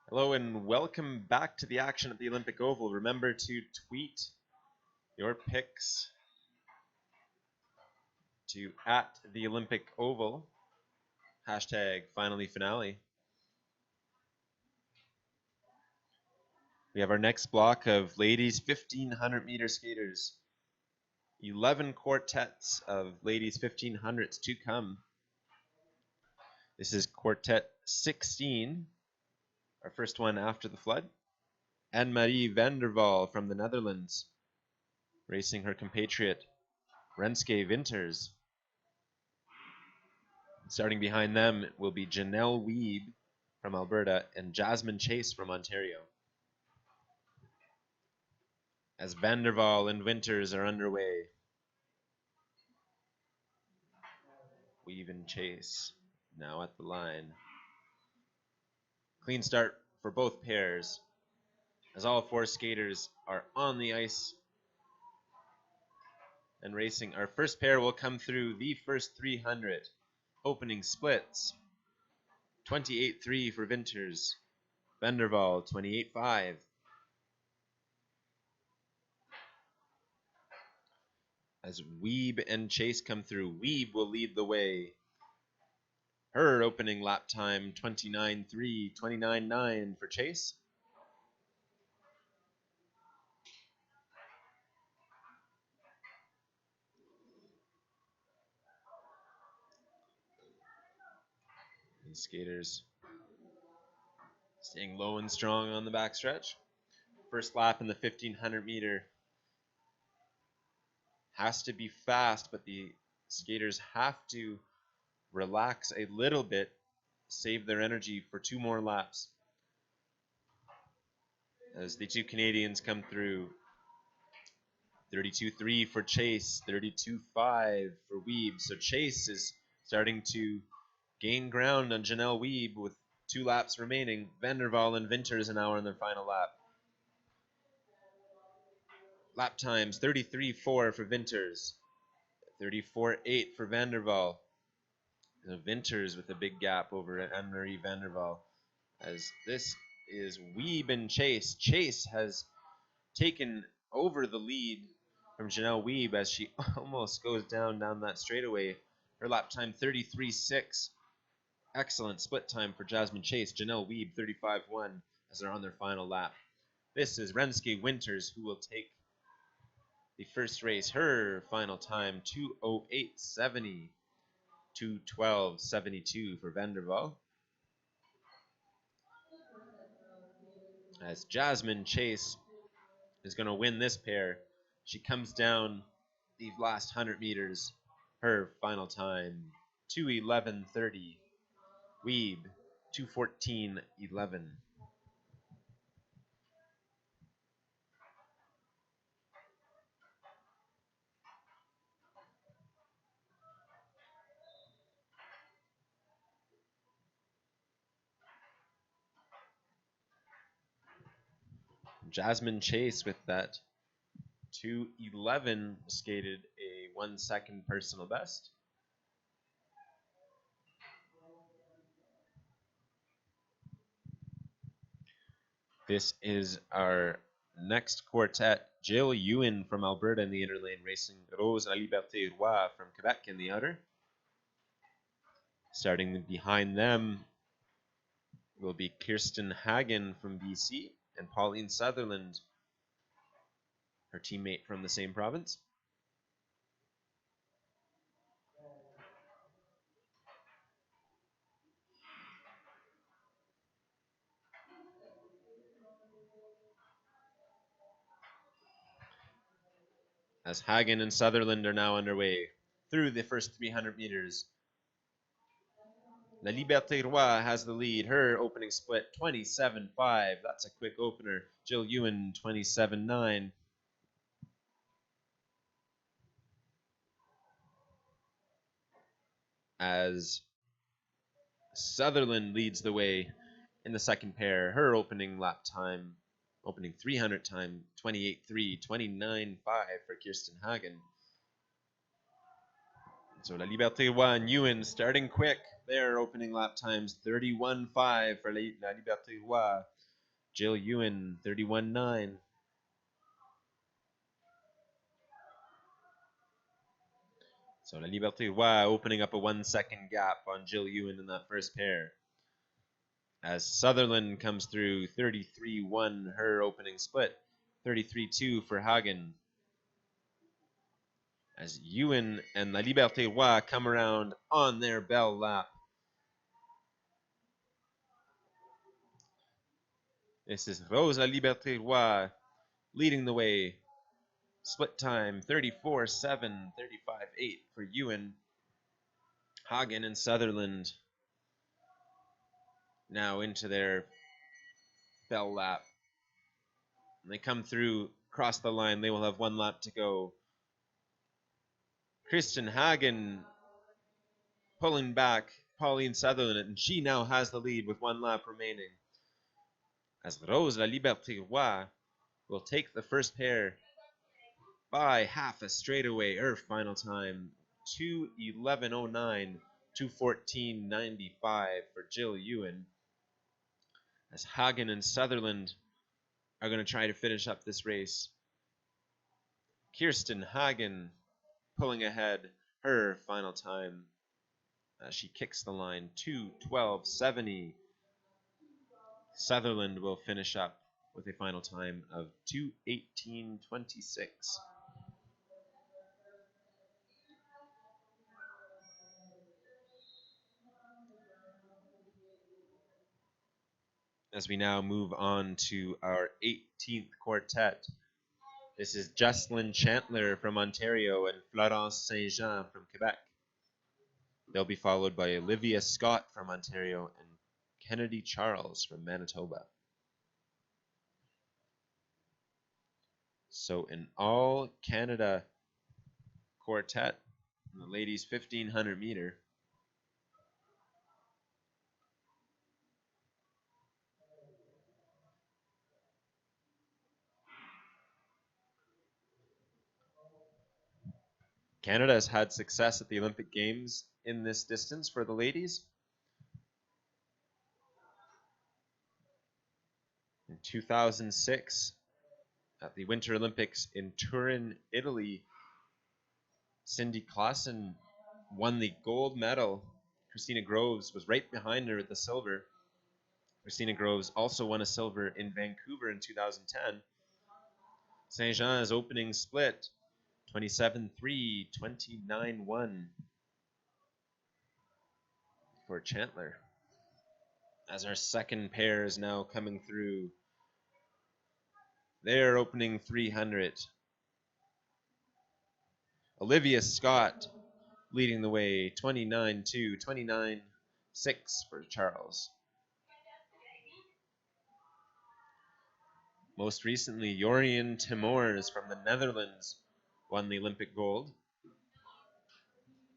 Hello and welcome back to the action at the Olympic Oval. Remember to tweet your picks to @theOlympicOval, #finallyfinale. We have our next block of ladies 1500 meter skaters. 11 quartets of ladies 1500s to come. This is quartet 16, our first one after the flood. Anne-Marie van der Waal from the Netherlands, racing her compatriot Renske Winters. Starting behind them will be Janelle Wiebe from Alberta and Jasmine Chase from Ontario. As van der Waal and Winters are underway, Wiebe and Chase now at the line. Clean start for both pairs as all four skaters are on the ice and racing. Our first pair will come through the first 300. Opening splits, 28.3 for Winters, van der Waal 28.5. As Wiebe and Chase come through, Wiebe will lead the way. Her opening lap time, 29.3, 29.9 for Chase. These skaters staying low and strong on the backstretch. First lap in the 1500 meter has to be fast, but the skaters have to relax a little bit, save their energy for two more laps. As the two Canadians come through, 32.3 for Chase, 32.5 for Wiebe. So Chase is starting to gain ground on Janelle Wiebe with 2 laps remaining. Van der Waal and Winters an hour on their final lap. Lap times 33.4 for Winters, 34.8 for van der Waal. Winters with a big gap over Anne-Marie van der Waal. As this is Wiebe and Chase. Chase has taken over the lead from Janelle Wiebe as she almost goes down that straightaway. Her lap time 33.6. Excellent split time for Jasmine Chase. Janelle Wiebe 35.1 as they're on their final lap. This is Renske Winters who will take the first race. Her final time 2:08.70, 2:12.72 for van der Waal. As Jasmine Chase is going to win this pair, she comes down the last 100 meters. Her final time 2:11.30. Wiebe 2:14.11. Jasmine Chase with that 2:11 skated a 1 second personal best. This is our next quartet. Jill Ewan from Alberta in the inner lane, racing Rose La Liberté Roy from Quebec in the outer. Starting behind them will be Kirsten Hagen from BC and Pauline Sutherland, her teammate from the same province. As Hagen and Sutherland are now underway through the first 300 meters. La Liberté Roy has the lead. Her opening split 27.5. That's a quick opener. Jill Ewan 27.9. As Sutherland leads the way in the second pair. Her opening lap time, opening 300 time, 28.3, 29.5 for Kirsten Hagen. So La Liberté Roy and Ewan starting quick. Their opening lap times 31.5 for La Liberté Roy. Jill Ewan, 31-9. So La Liberté Roi opening up a 1 second gap on Jill Ewan in that first pair. As Sutherland comes through 33-1, her opening split. 33-2 for Hagen. As Ewan and La Liberté Roi come around on their bell lap. This is Rose La Liberté Roi leading the way. Split time 34-7, 35-8 for Ewan. Hagen and Sutherland now into their bell lap. And they come through, cross the line. They will have 1 lap to go. Kristen Hagen pulling back Pauline Sutherland, and she now has the lead with 1 lap remaining. As Rose La Liberté Roi will take the first pair by half a straightaway. Her final time 2:11:09, 2:14:95 for Jill Ewan. As Hagen and Sutherland are going to try to finish up this race. Kirsten Hagen pulling ahead, her final time as she kicks the line 2:12:70. Sutherland will finish up with a final time of 2:18:26. As we now move on to our 18th quartet. This is Jocelyn Chandler from Ontario and Florence Saint-Jean from Quebec. They'll be followed by Olivia Scott from Ontario and Kennedy Charles from Manitoba. So an all Canada quartet in the ladies 1500 meter. Canada has had success at the Olympic Games in this distance for the ladies. In 2006, at the Winter Olympics in Turin, Italy, Cindy Clausen won the gold medal. Christina Groves was right behind her at the silver. Christina Groves also won a silver in Vancouver in 2010. Saint-Jean's opening split, 27-3, 29-1 for Chandler. As our second pair is now coming through. They're opening 300. Olivia Scott leading the way, 29-2, 29-6 for Charles. Most recently, Jorian Timors from the Netherlands won the Olympic gold.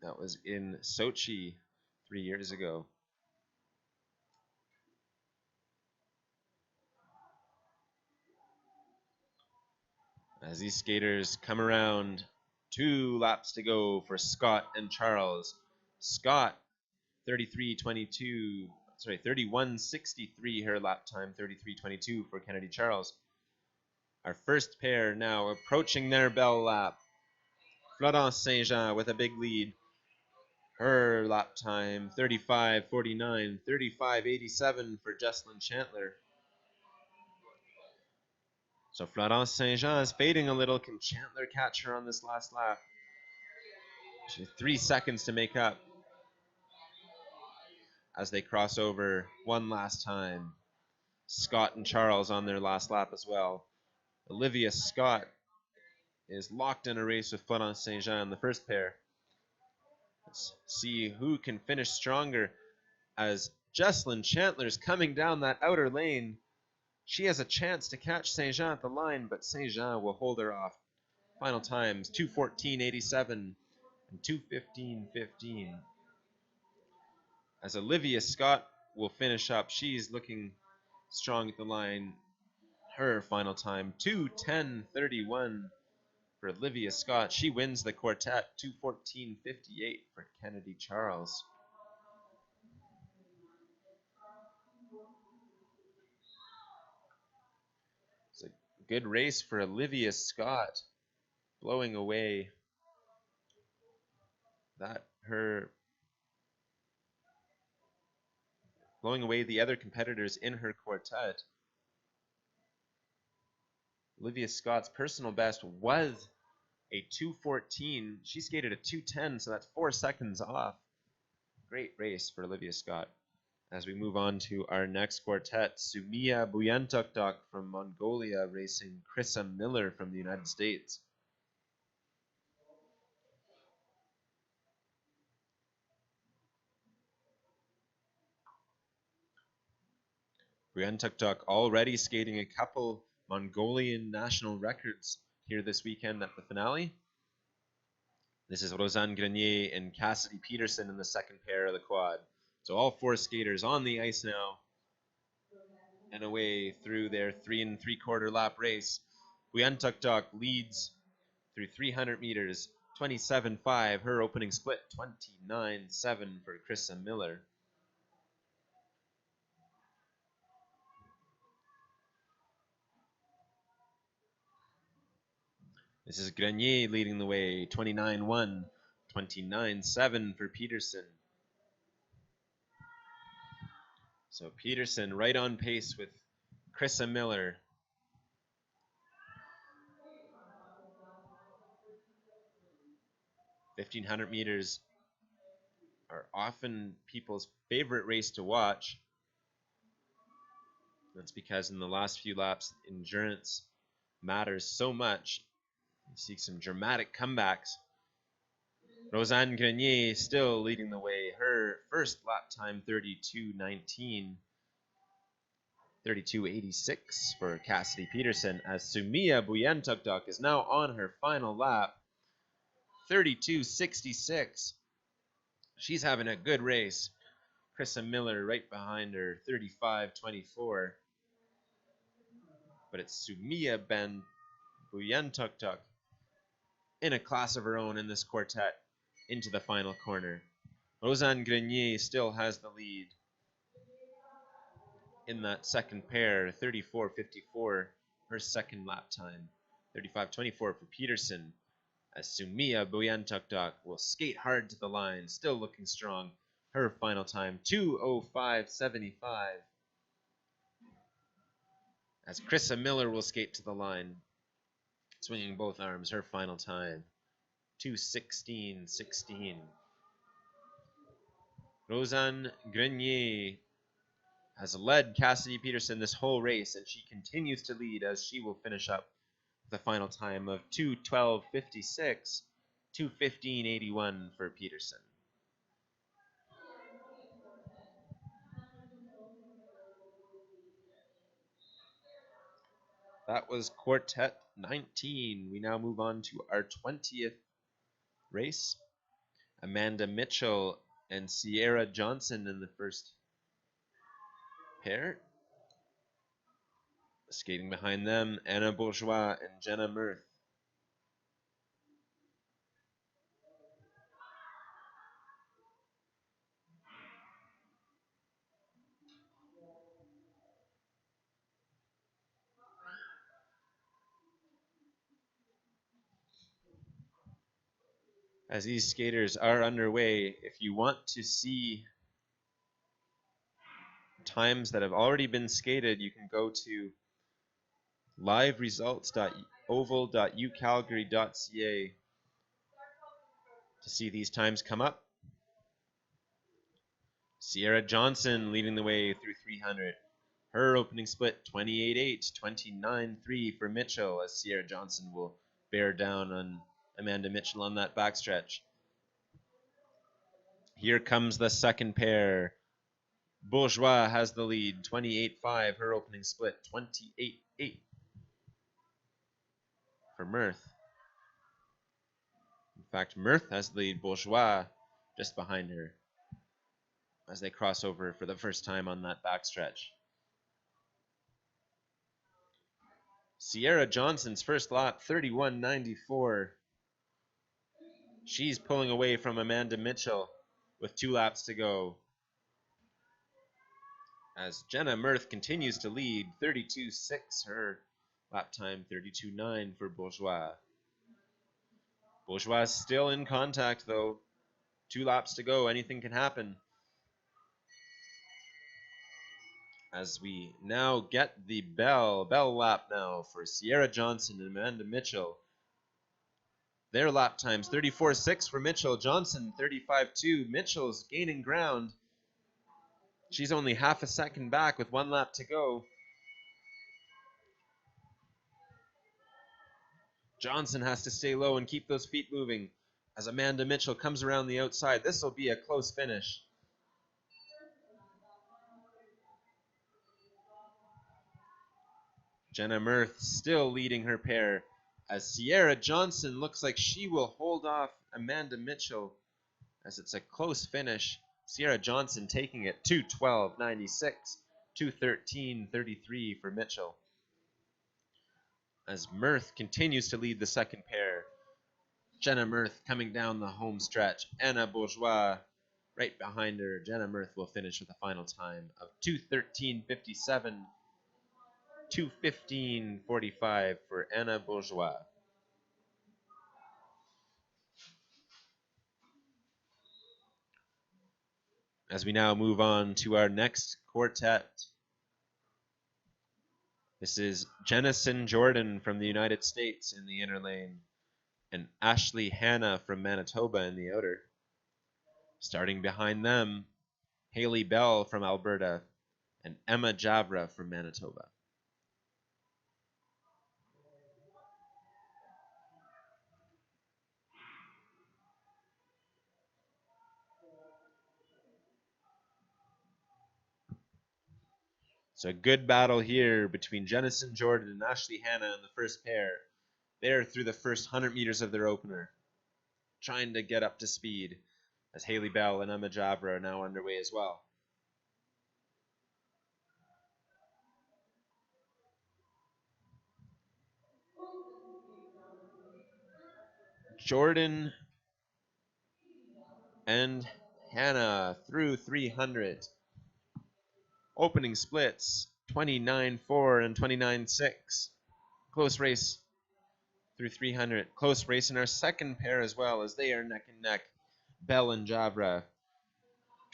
That was in Sochi 3 years ago. As these skaters come around, 2 laps to go for Scott and Charles. Scott, 31:63 her lap time, 33:22 for Kennedy Charles. Our first pair now approaching their bell lap. Florence Saint-Jean with a big lead. Her lap time, 35:49, 35:87 for Jocelyn Chandler. So Florence Saint-Jean is fading a little. Can Chandler catch her on this last lap? She has 3 seconds to make up as they cross over one last time. Scott and Charles on their last lap as well. Olivia Scott is locked in a race with Florence Saint-Jean in the first pair. Let's see who can finish stronger as Jocelyn Chandler is coming down that outer lane. She has a chance to catch Saint-Jean at the line, but Saint-Jean will hold her off. Final times, 2:14:87 and 2:15:15. As Olivia Scott will finish up, she's looking strong at the line. Her final time, 2:10:31 for Olivia Scott. She wins the quartet, 2:14:58 for Kennedy Charles. good race for Olivia Scott, blowing away the other competitors in her quartet. Olivia Scott's personal best was a 2:14. She skated a 2:10, so that's 4 seconds off. Great race for Olivia Scott. As we move on to our next quartet, Sumia Buyantoktok from Mongolia racing Krissa Miller from the United States. Buyantoktok already skating a couple Mongolian national records here this weekend at the finale. This is Rosanne Grenier and Cassidy Peterson in the second pair of the quad. So all 4 skaters on the ice now and away through their 3 3/4 lap race. Buyantoktok leads through 300 meters, 27.5. Her opening split, 29.7 for Krissa Miller. This is Grenier leading the way, 29.1, 29.7 for Peterson. So Peterson right on pace with Krissa Miller. "1,500 meters are often people's favorite race to watch. That's because in the last few laps, endurance matters so much. You see some dramatic comebacks. Rosanne Grenier still leading the way. Her first lap time, 32.19. 32.86 for Cassidy Peterson, as Sumia Buyantoktok is now on her final lap. 32.66. She's having a good race. Krissa Miller right behind her, 35.24. But it's Sumia Buyantoktok in a class of her own in this quartet into the final corner. Rosanne Grenier still has the lead in that second pair, 34.54, her second lap time. 35.24 for Peterson, as Sumia Buyantoktok will skate hard to the line, still looking strong. Her final time, 2:05.75. As Krissa Miller will skate to the line, swinging both arms, her final time, 2:16.16. Rosanne Grenier has led Cassidy Peterson this whole race, and she continues to lead as she will finish up the final time of 2:12.56, 2:15.81 for Peterson. That was Quartet 19. We now move on to our 20th race. Amanda Mitchell and Sierra Johnson in the first pair. Skating behind them, Anna Bourgeois and Jenna Mirth. As these skaters are underway, if you want to see times that have already been skated, you can go to liveresults.oval.ucalgary.ca to see these times come up. Sierra Johnson leading the way through 300. Her opening split, 28.8, 29.3 for Mitchell, as Sierra Johnson will bear down on Amanda Mitchell on that backstretch. Here comes the second pair. Bourgeois has the lead, 28.5. Her opening split, 28.8 for Mirth. In fact, Mirth has the lead, Bourgeois just behind her as they cross over for the first time on that backstretch. Sierra Johnson's first lap, 31.94. She's pulling away from Amanda Mitchell with 2 laps to go. As Jenna Mirth continues to lead, 32.6 her Lap time 32.9 for Bourgeois. Bourgeois still in contact though. 2 laps to go, anything can happen. As we now get the bell lap now for Sierra Johnson and Amanda Mitchell. Their lap times 34.6 for Mitchell, Johnson 35.2. Mitchell's gaining ground. She's only half a second back with 1 lap to go. Johnson has to stay low and keep those feet moving as Amanda Mitchell comes around the outside. This will be a close finish. Jenna Mirth still leading her pair as Sierra Johnson looks like she will hold off Amanda Mitchell as it's a close finish. Sierra Johnson taking it 2:12.96, 2:13.33 for Mitchell. As Mirth continues to lead the second pair. Jenna Mirth coming down the home stretch. Anna Bourgeois right behind her. Jenna Mirth will finish with a final time of 2:13.57, 2:15.45 for Anna Bourgeois. As we now move on to our next quartet. This is Jennison Jordan from the United States in the inner lane and Ashley Hanna from Manitoba in the outer. Starting behind them, Haley Bell from Alberta and Emma Javra from Manitoba. So a good battle here between Jennison Jordan and Ashley Hanna in the first pair. They're through the first 100 meters of their opener, trying to get up to speed as Haley Bell and Emma Javra are now underway as well. Jordan and Hanna through 300. Opening splits 29.4 and 29.6. Close race through 300. Close race in our second pair as well as they are neck and neck. Bell and Javra.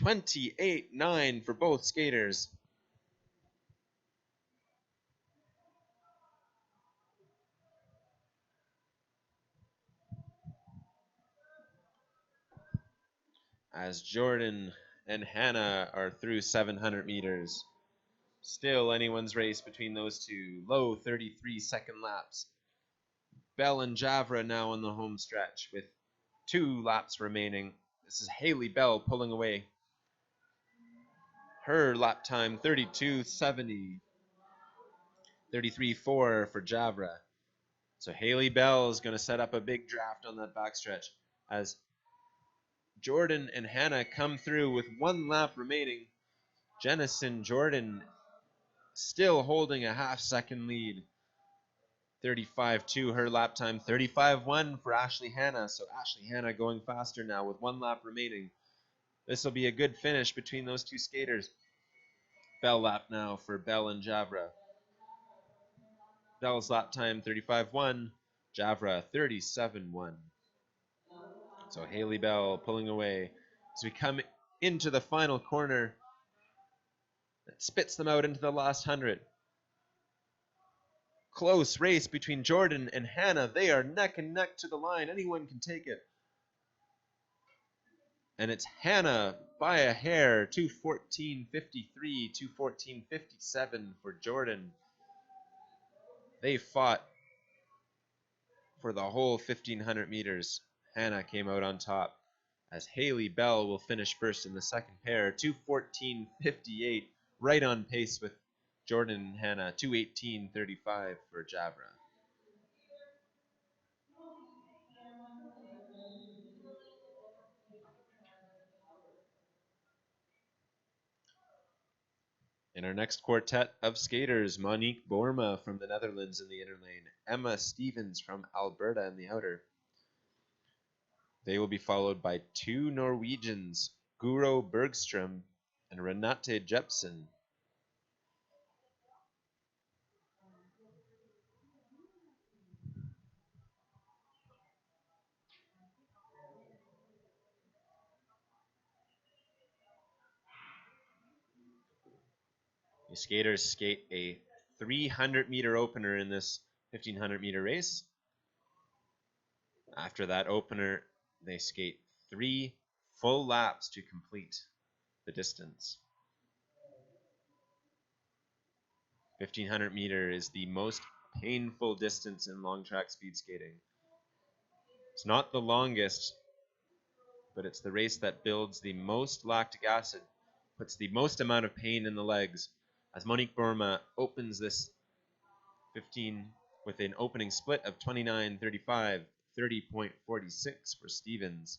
28.9 for both skaters. As Jordan and Hanna are through 700 meters. Still anyone's race between those two. Low 33-second laps. Bell and Javra now on the home stretch with 2 laps remaining. This is Haley Bell pulling away. Her lap time 32.70. 33.4 for Javra. So Haley Bell is going to set up a big draft on that backstretch as Jordan and Hanna come through with 1 lap remaining. Jennison Jordan still holding a half-second lead. 35.2 her lap time. 35.1 for Ashley Hanna. So Ashley Hanna going faster now with 1 lap remaining. This will be a good finish between those two skaters. Bell lap now for Bell and Javra. Bell's lap time 35.1. Javra 37.1. So Haley Bell pulling away as we come into the final corner. That spits them out into the last 100. Close race between Jordan and Hanna. They are neck and neck to the line. Anyone can take it. And it's Hanna by a hair. 2:14.53, 2:14.57 for Jordan. They fought for the whole 1,500 meters. Hanna came out on top as Haley Bell will finish first in the second pair. 2:14.58, right on pace with Jordan and Hanna. 2:18.35 for Javra. In our next quartet of skaters, Monique Borma from the Netherlands in the inner lane, Emma Stevens from Alberta in the outer. They will be followed by 2 Norwegians, Guro Bergström and Renate Jepsen. The skaters skate a 300-meter opener in this 1,500-meter race. After that opener, they skate 3 full laps to complete the distance. 1,500 meter is the most painful distance in long track speed skating. It's not the longest, but it's the race that builds the most lactic acid, puts the most amount of pain in the legs, as Monique Bourma opens this 15 with an opening split of 29.35, 30.46 for Stevens.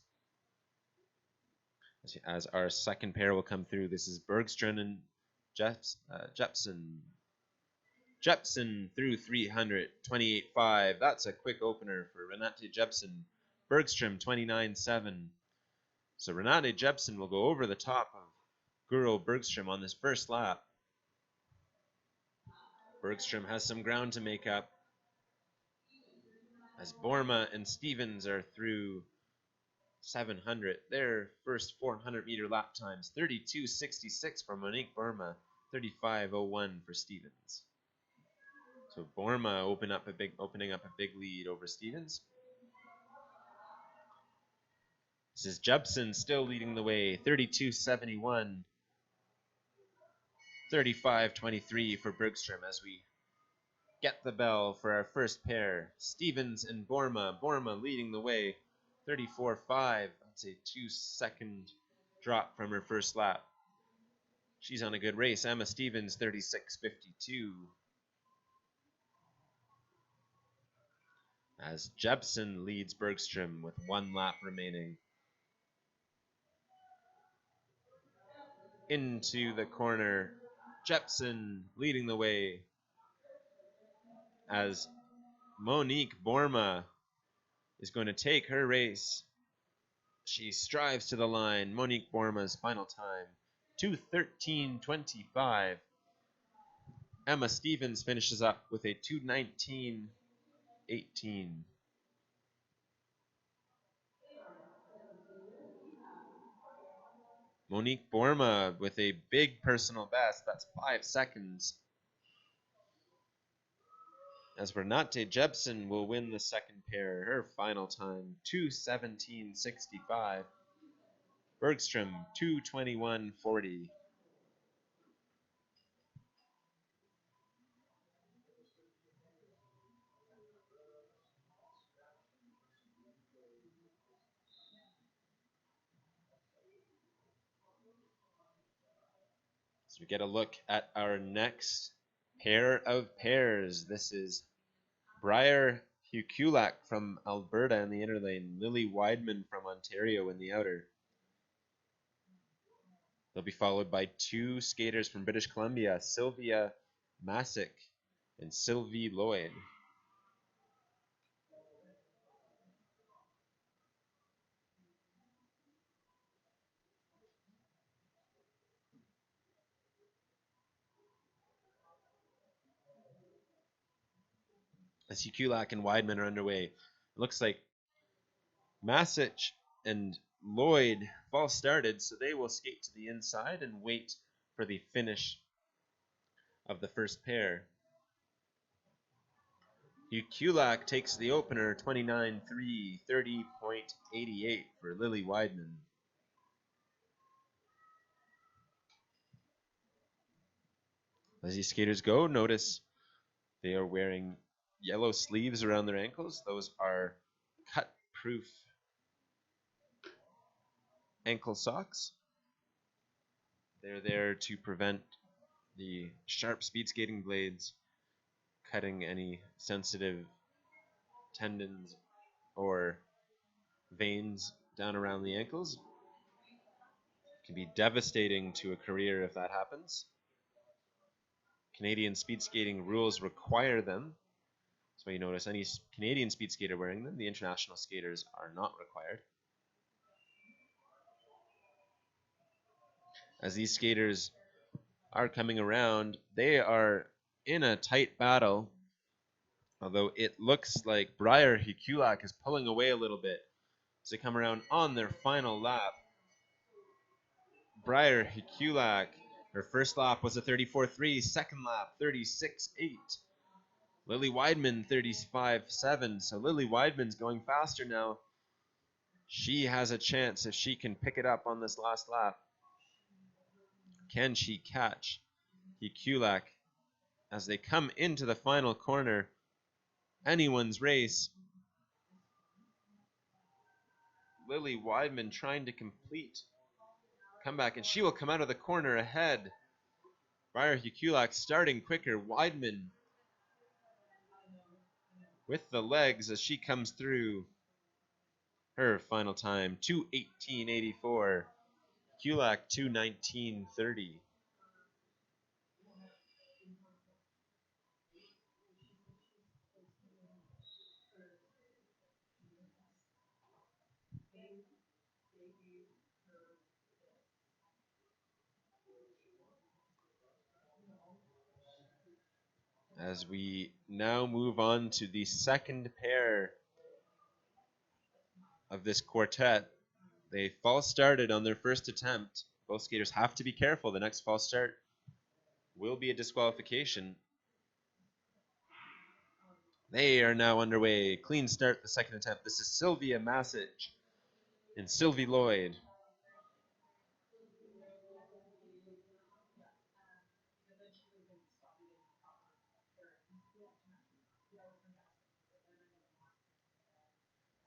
As our second pair will come through, this is Bergström and Jepsen. Jepsen through 300, 28.5. That's a quick opener for Renate Jepsen. Bergström 29.7. So Renate Jepsen will go over the top of Guro Bergström on this first lap. Bergström has some ground to make up, as Bourma and Stevens are through 700. Their first 400-meter lap times, 32.66 for Monique Bourma, 35.01 for Stevens. So Bourma opening up a big lead over Stevens. This is Jepsen still leading the way, 32.71, 35.23 for Bergström as we get the bell for our first pair. Stevens and Bourma. Bourma leading the way, 34.5. That's a 2-second drop from her first lap. She's on a good race. Emma Stevens, 36.52. As Jepsen leads Bergström with 1 lap remaining. Into the corner, Jepsen leading the way as Monique Bourma is going to take her race. She strives to the line. Monique Bourma's final time, 2:13.25. Emma Stevens finishes up with a 2:19.18. Monique Bourma with a big personal best. That's 5 seconds. As Renate Jepsen will win the second pair. Her final time, 2:17.65. Bergström, 2:21.40. So we get a look at our next pair of pairs. This is Briar Hukulak from Alberta in the inner lane, Lily Weidman from Ontario in the outer. They'll be followed by 2 skaters from British Columbia, Sylvia Masick and Sylvie Lloyd. As Hukulak and Weidman are underway, it looks like Masick and Lloyd false started, so they will skate to the inside and wait for the finish of the first pair. Hukulak takes the opener, 29.3, 30.88 for Lily Weidman. As these skaters go, notice they are wearing yellow sleeves around their ankles. Those are cut-proof ankle socks. They're there to prevent the sharp speed skating blades cutting any sensitive tendons or veins down around the ankles. It can be devastating to a career if that happens. Canadian speed skating rules require them. So you notice any Canadian speed skater wearing them. The international skaters are not required. As these skaters are coming around, they are in a tight battle. Although it looks like Briar Hukulak is pulling away a little bit as they come around on their final lap. Briar Hukulak, Her first lap was a 34.3, second lap 36.8. Lily Weidman 35.7, so Lily Weidman's going faster now. She has a chance if she can pick it up on this last lap. Can she catch Hikulak as they come into the final corner? Anyone's race. Lily Weidman trying to complete comeback, and she will come out of the corner ahead. Briar Hikulak starting quicker. Weidman with the legs as she comes through. Her final time, 2:18.84. Kulak, 2:19.30. As we now move on to the second pair of this quartet. They false started on their first attempt. Both skaters have to be careful. The next false start will be a disqualification. They are now underway. Clean start the second attempt. This is Sylvia Masic and Sylvie Lloyd.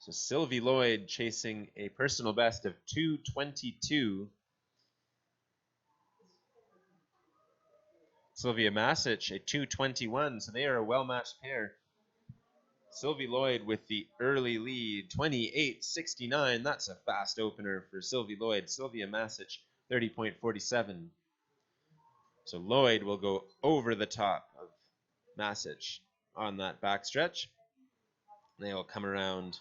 So Sylvie Lloyd chasing a personal best of 2:22. Sylvia Masic, a 2:21, so they are a well-matched pair. Sylvie Lloyd with the early lead, 28.69. That's a fast opener for Sylvie Lloyd. Sylvia Masic, 30.47. So Lloyd will go over the top of Masic on that backstretch. They will come around.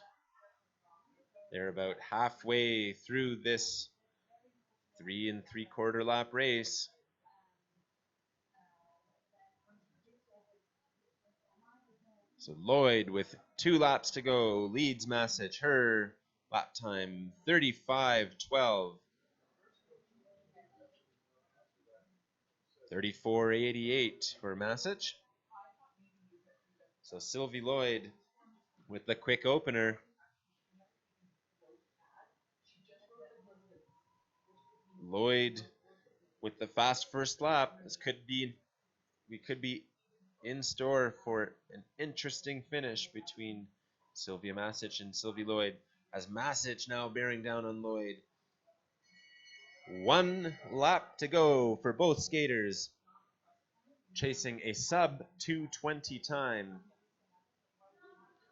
They're about halfway through this 3 3/4 lap race. So Lloyd, with 2 laps to go, leads Masic. Her lap time, 35.12. 34.88 for Masic. So Sylvie Lloyd with the quick opener. Lloyd with the fast first lap. We could be in store for an interesting finish between Sylvia Masic and Sylvie Lloyd, as Masic now bearing down on Lloyd. 1 lap to go for both skaters, chasing a sub 2:20 time.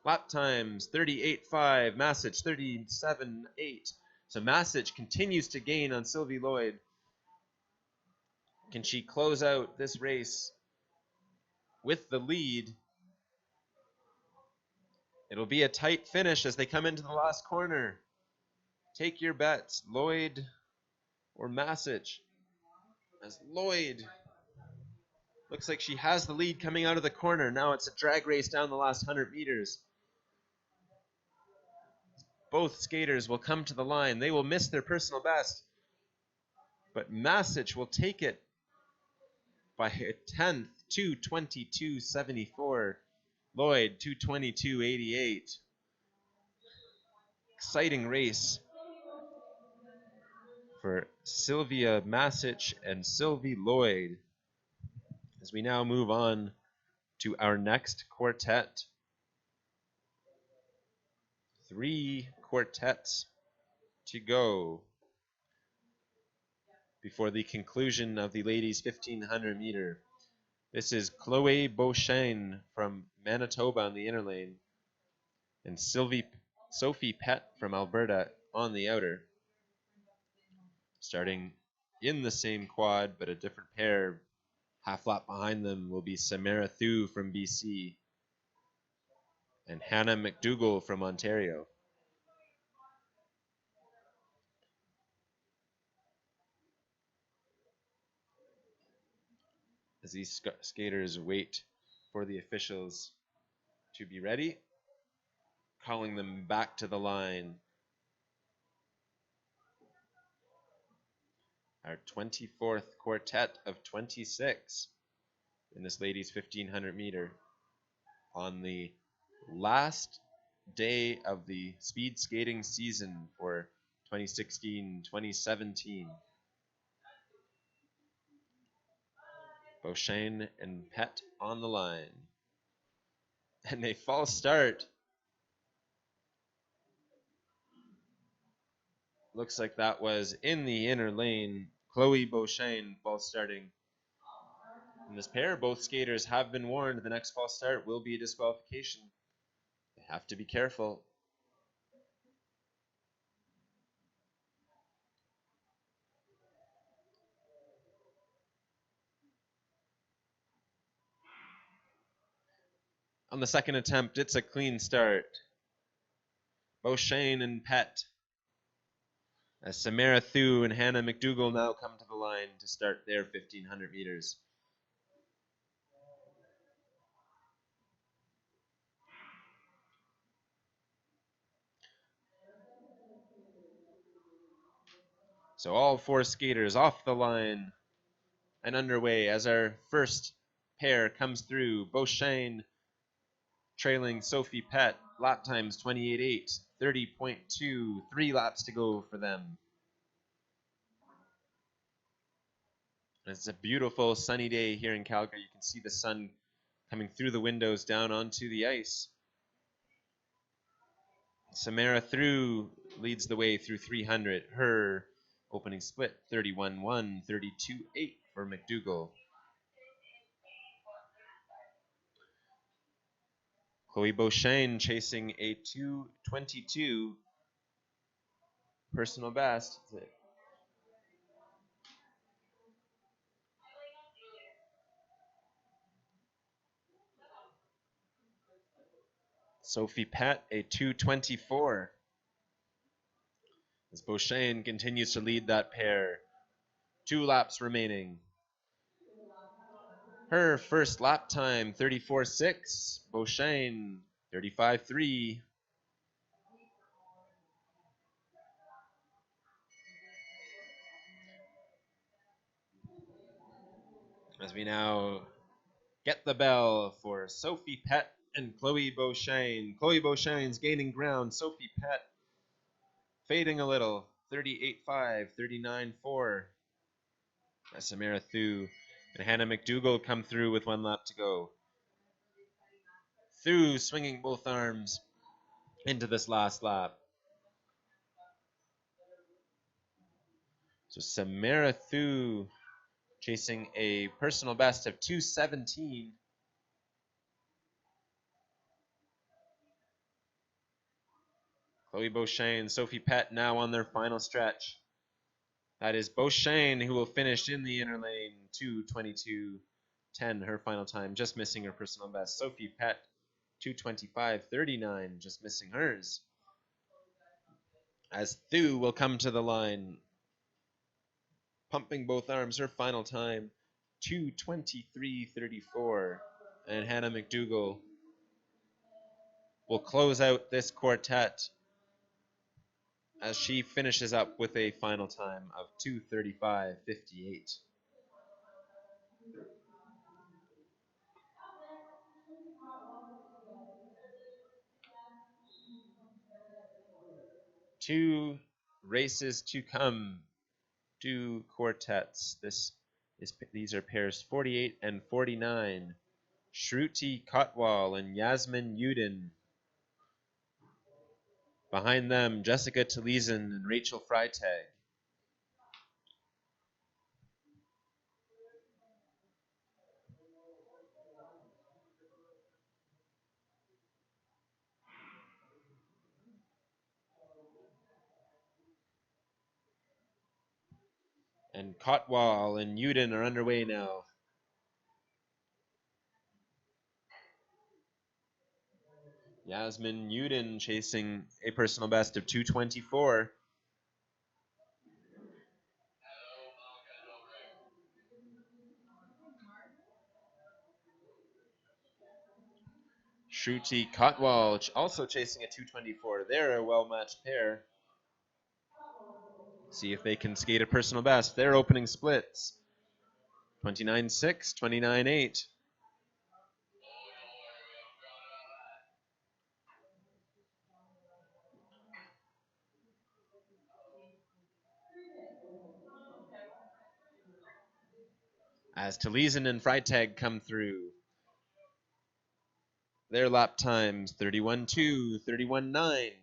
Lap times 38.5, Masic 37.8. So Masic continues to gain on Sylvie Lloyd. Can she close out this race with the lead? It'll be a tight finish as they come into the last corner. Take your bets, Lloyd or Masic. As Lloyd looks like she has the lead coming out of the corner. Now it's a drag race down the last 100 meters. Both skaters will come to the line. They will miss their personal best. But Masic will take it by a tenth, 2:22.74. Lloyd, 2:22.88. Exciting race for Sylvia Masic and Sylvie Lloyd. As we now move on to our next quartet. 3 quartets to go before the conclusion of the ladies' 1500 meter. This is Chloe Beauchesne from Manitoba on the inner lane and Sophie Pett from Alberta on the outer. Starting in the same quad but a different pair, half lap behind them will be Samara Thu from BC and Hannah McDougall from Ontario. As these skaters wait for the officials to be ready, calling them back to the line. Our 24th quartet of 26 in this ladies 1500 meter on the last day of the speed skating season for 2016-2017. Beauchesne and Pet on the line. And a false start. Looks like that was in the inner lane. Chloe Beauchesne false starting. In this pair, both skaters have been warned the next false start will be a disqualification. They have to be careful. On the second attempt, it's a clean start. Beauchesne and Pet. As Samara Thu and Hannah McDougall now come to the line to start their 1500 meters. So all four skaters off the line and underway as our first pair comes through. Beauchesne trailing Sophie Pet, lap times 28.8, 30.2, 3 laps to go for them. It's a beautiful sunny day here in Calgary. You can see the sun coming through the windows down onto the ice. Samara Through leads the way through 300. Her opening split 31.1, 32.8 for McDougall. Chloe Beauchesne chasing a 2:22 personal best. Sophie Pet a 2:24. As Beauchesne continues to lead that pair. 2 laps remaining. Her first lap time 34.6. Beauchesne 35.3. As we now get the bell for Sophie Pet and Chloe Beauchesne. Chloe Beauchene's gaining ground. Sophie Pet fading a little. 38.5, 39.4. As Samara Thu and Hannah McDougall come through with 1 lap to go. Thu swinging both arms into this last lap. So Samara Thu chasing a personal best of 2:17. Chloe Beauchesne, Sophie Pet now on their final stretch. That is Beauchesne who will finish in the inner lane, 2:22.10, her final time, just missing her personal best. Sophie Pet, 2:25.39, just missing hers. As Thu will come to the line, pumping both arms, her final time, 2:23.34. And Hannah McDougall will close out this quartet as she finishes up with a final time of 2:35.58. Two races to come, 2 quartets. These are pairs 48 and 49. Shruti Kotwal and Yasmin Yudin. Behind them, Jessica Talizen and Rachel Freitag. And Kotwal and Yudin are underway now. Yasmin Yudin chasing a personal best of 2:24. Shruti Kotwal also chasing a 2:24. They're a well-matched pair. See if they can skate a personal best. Their opening splits 29.6, 29.8. As Taliesin and Freitag come through. Their lap times 31.2, 31.9.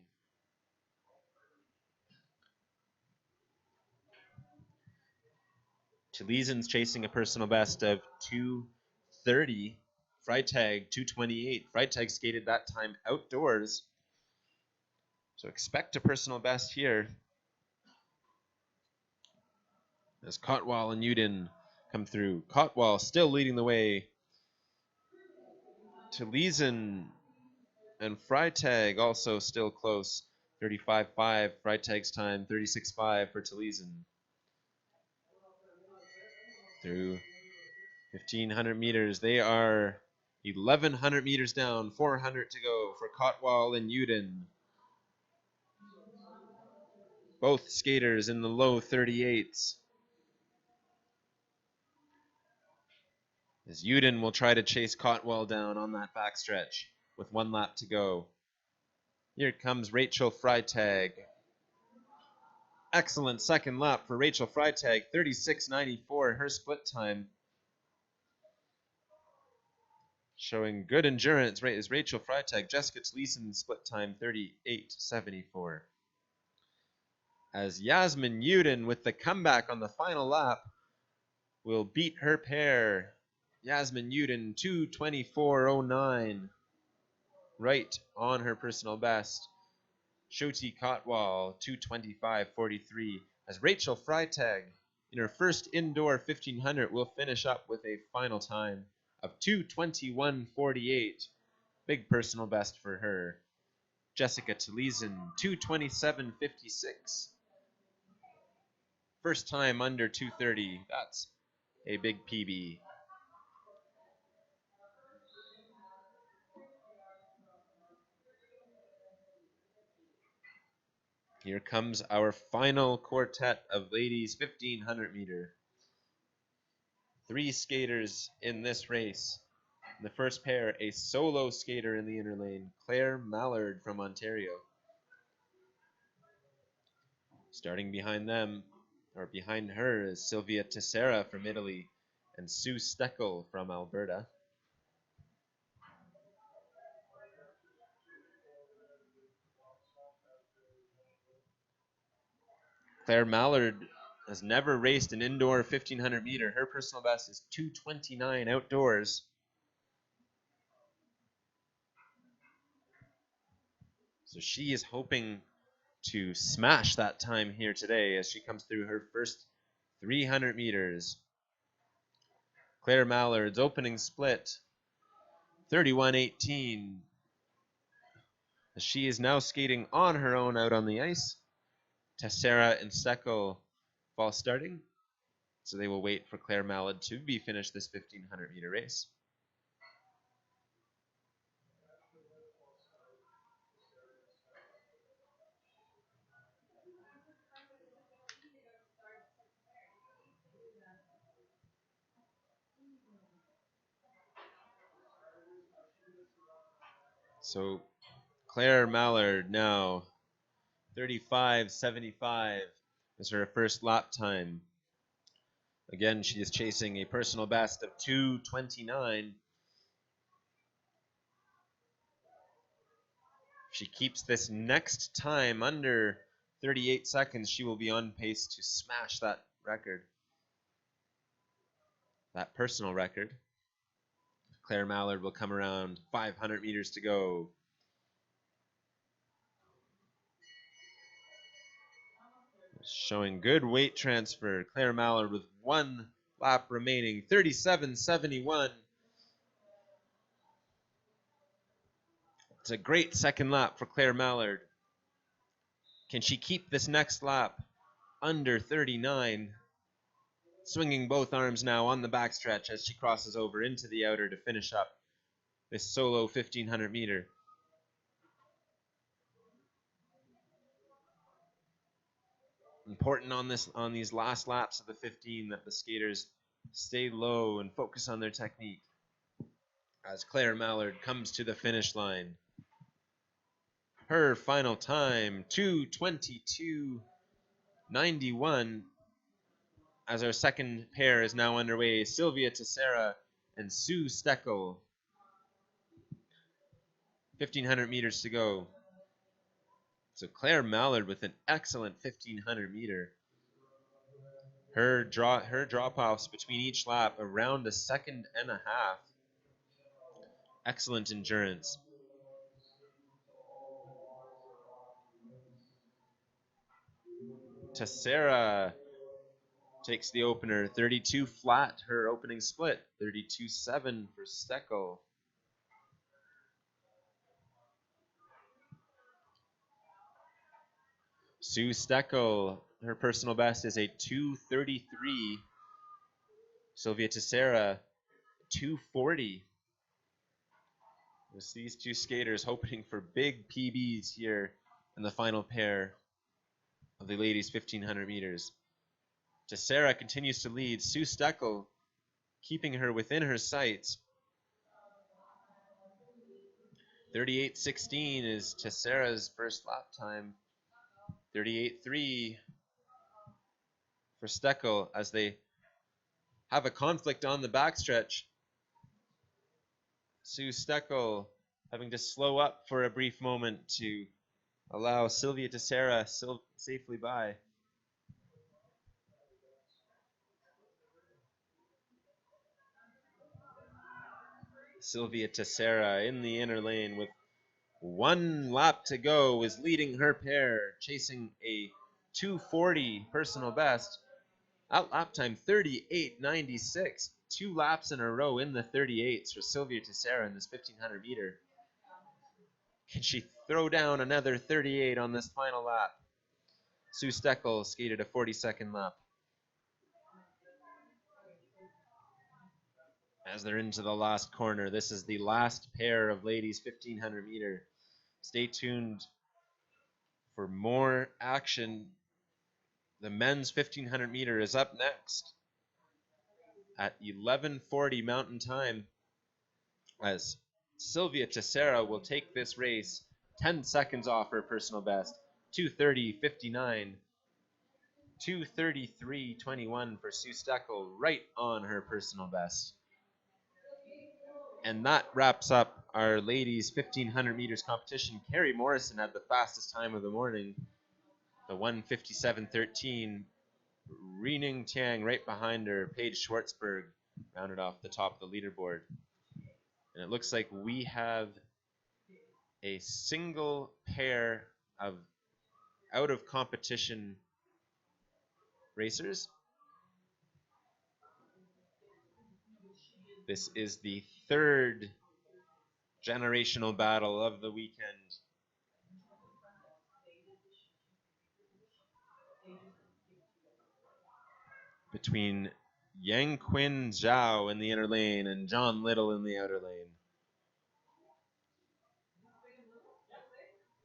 Taliesin's chasing a personal best of 2:30. Freitag 2:28. Freitag skated that time outdoors. So expect a personal best here. As Kotwal and Uden come through. Kotwal still leading the way. Taliesin and Freitag also still close. 35.5 Freitag's time, 36.5 for Taliesin. Through 1,500 meters, they are 1,100 meters down, 400 to go for Kotwal and Uden. Both skaters in the low 38s. As Uden will try to chase Kotwal down on that backstretch with 1 lap to go. Here comes Rachel Freitag. Excellent second lap for Rachel Freitag, 36.94 her split time. Showing good endurance is Rachel Freitag. Jessica Taliesin's split time, 38.74. As Yasmin Uden with the comeback on the final lap will beat her pair. Yasmin Uden, 2:24.09. Right on her personal best. Shoti Kotwal, 2:25.43. As Rachel Freitag, in her first indoor 1500, will finish up with a final time of 2:21.48. Big personal best for her. Jessica Taliesin, 2:27.56. First time under 2:30. That's a big PB. Here comes our final quartet of ladies 1,500 meter. 3 skaters in this race. In the first pair, a solo skater in the inner lane, Claire Mallard from Ontario. Starting behind them, or behind her, is Silvia Tessera from Italy and Sue Steckel from Alberta. Claire Mallard has never raced an indoor 1,500 meter. Her personal best is 2:29 outdoors. So she is hoping to smash that time here today as she comes through her first 300 meters. Claire Mallard's opening split, 31.18. She is now skating on her own out on the ice. Tessera and Steckel false starting, so they will wait for Claire Mallard to be finished this 1,500 meter race. So Claire Mallard now 35.75 is her first lap time. Again, she is chasing a personal best of 2:29. If she keeps this next time under 38 seconds, she will be on pace to smash that record, that personal record. Claire Mallard will come around, 500 meters to go. Showing good weight transfer. Claire Mallard with 1 lap remaining, 37.71. It's a great second lap for Claire Mallard. Can she keep this next lap under 39? Swinging both arms now on the backstretch as she crosses over into the outer to finish up this solo 1,500 meter. Important on these last laps of the 15 that the skaters stay low and focus on their technique. As Claire Mallard comes to the finish line. Her final time, 2:22.91. As our second pair is now underway, Sylvia Teixeira and Sue Steckel. 1,500 meters to go. So Claire Mallard with an excellent 1,500 meter. Her drop-offs between each lap around a second and a half. Excellent endurance. Teixeira takes the opener, 32 flat, her opening split, 32.7 for Steckel. Sue Steckel, her personal best is a 2:33. Sylvia Teixeira, 2:40. With these two skaters hoping for big PBs here in the final pair of the ladies' 1,500 meters. Teixeira continues to lead. Sue Steckel keeping her within her sights. 38.16 is Teixeira's first lap time. 38.3 for Steckel as they have a conflict on the backstretch. Sue Steckel having to slow up for a brief moment to allow Sylvia Teixeira safely by. Sylvia Teixeira in the inner lane with 1 lap to go is leading her pair, chasing a 2:40 personal best. Out lap time 38.96. 2 laps in a row in the 38s for Sylvia Teixeira in this 1,500 meter. Can she throw down another 38 on this final lap? Sue Steckel skated a 42nd lap. As they're into the last corner, this is the last pair of ladies 1,500 meter. Stay tuned for more action. The men's 1,500 meter is up next at 11:40 Mountain Time, as Sylvia Teixeira will take this race 10 seconds off her personal best. 2:30.59. 2:33.21 for Sue Steckel, right on her personal best. And that wraps up our ladies 1,500 meters competition. Carrie Morrison had the fastest time of the morning, the 1:57.13. Rening Tiang right behind her. Paige Schwartzberg rounded off the top of the leaderboard. And it looks like we have a single pair of out of competition racers. This is the third generational battle of the weekend. Between Yang Quinn Zhao in the inner lane and John Little in the outer lane.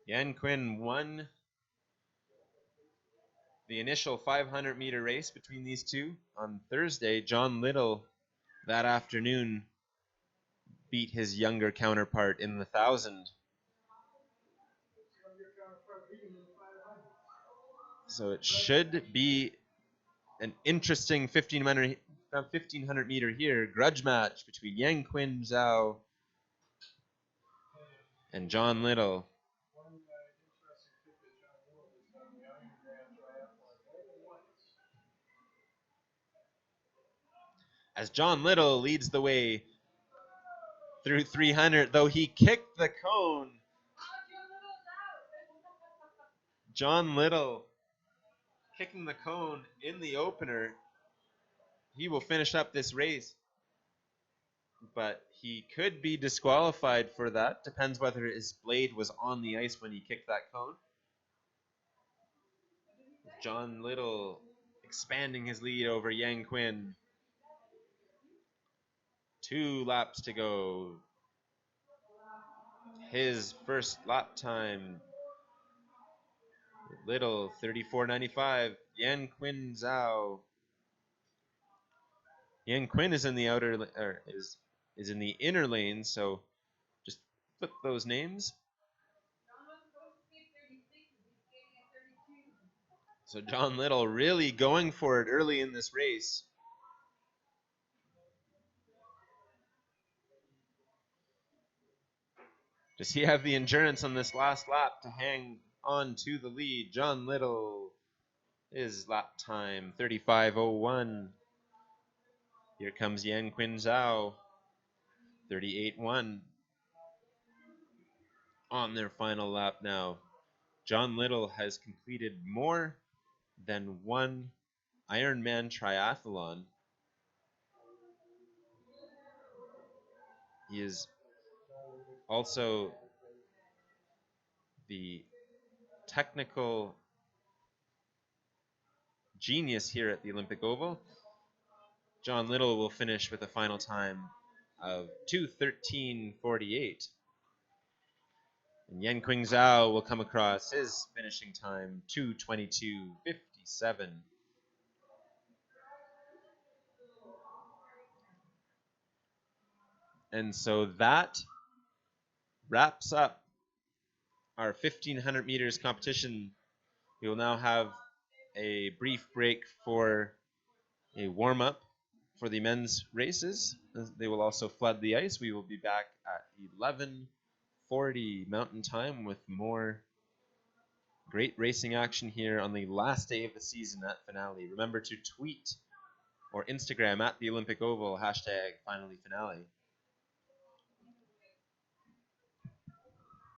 Yang Quinn won the initial 500 meter race between these two on Thursday. John Little that afternoon beat his younger counterpart in the 1,000. So it should be an interesting 1,500 meter here. Grudge match between Yang Quinn Zhao and John Little. As John Little leads the way through 300, though he kicked the cone. John Little kicking the cone in the opener. He will finish up this race, but he could be disqualified for that. Depends whether his blade was on the ice when he kicked that cone. John Little expanding his lead over Yang Quinn. 2 laps to go. His first lap time Little 34.95. Yan Quinn Zhao. Yan Quinn is in the outer or is in the inner lane, so just flip those names. So John Little really going for it early in this race. Does he have the endurance on this last lap to hang on to the lead? John Little is lap time 35.01. Here comes Yan Quinn Zhao, 38.1 on their final lap now. John Little has completed more than one Ironman triathlon. He is also the technical genius here at the Olympic Oval. John Little will finish with a final time of 2:13.48. And Yan Qing Zhao will come across his finishing time 2:22.57. And so that wraps up our 1500 meters competition. We will now have a brief break for a warm-up for the men's races. They will also flood the ice. We will be back at 11:40 Mountain Time with more great racing action here on the last day of the season at Finale. Remember to tweet or Instagram at the Olympic Oval, #finally finale.